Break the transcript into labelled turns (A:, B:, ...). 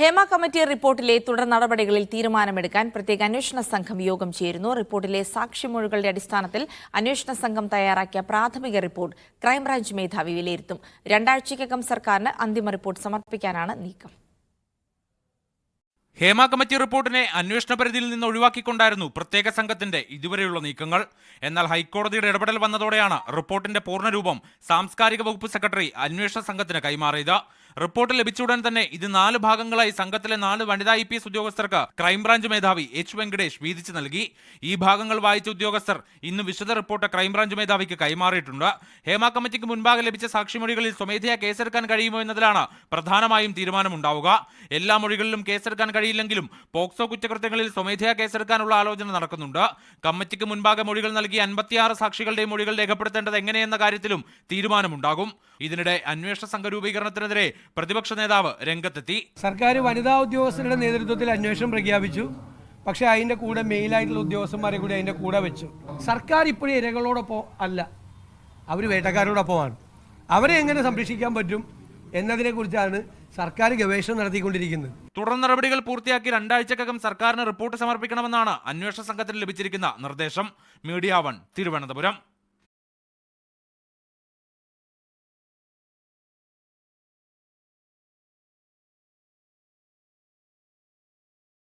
A: Hema committee റിപ്പോർട്ടിലെ തുടർ നടപടികളിൽ തീരുമാനമെടുക്കാൻ പ്രത്യേക അന്വേഷണ സംഘം യോഗം ചേരുന്നു. റിപ്പോർട്ടിലെ സാക്ഷിമൊഴികളുടെ അടിസ്ഥാനത്തിൽ അന്വേഷണ സംഘം തയ്യാറാക്കിയ പ്രാഥമിക റിപ്പോർട്ട് ക്രൈംബ്രാഞ്ച് മേധാവി വിലയിരുത്തും. 2 ആഴ്ചയ്ക്കകം സർക്കാരിന് അന്തിമ റിപ്പോർട്ട് സമർപ്പിക്കാനാണ് നീക്കം.
B: ഹേമ കമ്മിറ്റി റിപ്പോർട്ടിനെ അന്വേഷണ പരിധിയിൽ നിന്ന് ഒഴിവാക്കിക്കൊണ്ടായിരുന്നു പ്രത്യേക സംഘത്തിന്റെ ഇതുവരെയുള്ള നീക്കങ്ങൾ. എന്നാൽ ഹൈക്കോടതിയുടെ ഇടപെടൽ വന്നതോടെയാണ് റിപ്പോർട്ടിന്റെ പൂർണ്ണരൂപം സാംസ്കാരിക വകുപ്പ് സെക്രട്ടറി അന്വേഷണ സംഘത്തിന് കൈമാറിയത്. റിപ്പോർട്ട് ലഭിച്ചുടൻ തന്നെ ഇത് 4 ഭാഗങ്ങളായി സംഘത്തിലെ 4 വനിതാ IPS ഉദ്യോഗസ്ഥർക്ക് ക്രൈംബ്രാഞ്ച് മേധാവി H. വെങ്കടേഷ് വീതിച്ചു നൽകി. ഈ ഭാഗങ്ങൾ വായിച്ച ഉദ്യോഗസ്ഥർ ഇന്ന് വിശദ റിപ്പോർട്ട് ക്രൈംബ്രാഞ്ച് മേധാവിക്ക് കൈമാറിയിട്ടുണ്ട്. ഹേമ കമ്മിറ്റിക്ക് മുൻപാകെ ലഭിച്ച സാക്ഷിമൊഴികളിൽ സ്വമേധയാ കേസെടുക്കാൻ കഴിയുമോ എന്നതിലാണ് പ്രധാനമായും തീരുമാനമുണ്ടാവുക. എല്ലാ മൊഴികളിലും കേസെടുക്കാൻ കഴിയില്ലെങ്കിലും പോക്സോ കുറ്റകൃത്യങ്ങളിൽ സ്വമേധയാ കേസെടുക്കാനുള്ള ആലോചന നടക്കുന്നുണ്ട്. കമ്മിറ്റിക്ക് മുൻപാകെ മൊഴികൾ നൽകി 56 സാക്ഷികളുടെ മൊഴികൾ രേഖപ്പെടുത്തേണ്ടത് എങ്ങനെയെന്ന കാര്യത്തിലും തീരുമാനമുണ്ടാകും. ഇതിനിടെ അന്വേഷണ സംഘ രൂപീകരണത്തിനെതിരെ പ്രതിപക്ഷ നേതാവ് രംഗത്തെത്തി.
C: സർക്കാർ വനിതാ ഉദ്യോഗസ്ഥരുടെ നേതൃത്വത്തിൽ അന്വേഷണം പ്രഖ്യാപിച്ചു. പക്ഷേ അതിൻ്റെ കൂടെ മെയിലായിട്ടുള്ള ഉദ്യോഗസ്ഥന്മാരെ കൂടി അതിൻ്റെ കൂടെ വെച്ചു. സർക്കാർ ഇപ്പോഴും ഇരകളോടൊപ്പം അല്ല, അവർ വേട്ടക്കാരോടൊപ്പമാണ്. അവരെ എങ്ങനെ സംരക്ഷിക്കാൻ പറ്റും എന്നതിനെക്കുറിച്ചാണ് സർക്കാർ ഗവേഷണം നടത്തിക്കൊണ്ടിരിക്കുന്നത്.
B: തുടർ നടപടികൾ പൂർത്തിയാക്കി 2 ആഴ്ചക്കകം സർക്കാരിന് റിപ്പോർട്ട് സമർപ്പിക്കണമെന്നാണ് അന്വേഷണ സംഘത്തിന് ലഭിച്ചിരിക്കുന്ന നിർദ്ദേശം. മീഡിയ 1 തിരുവനന്തപുരം.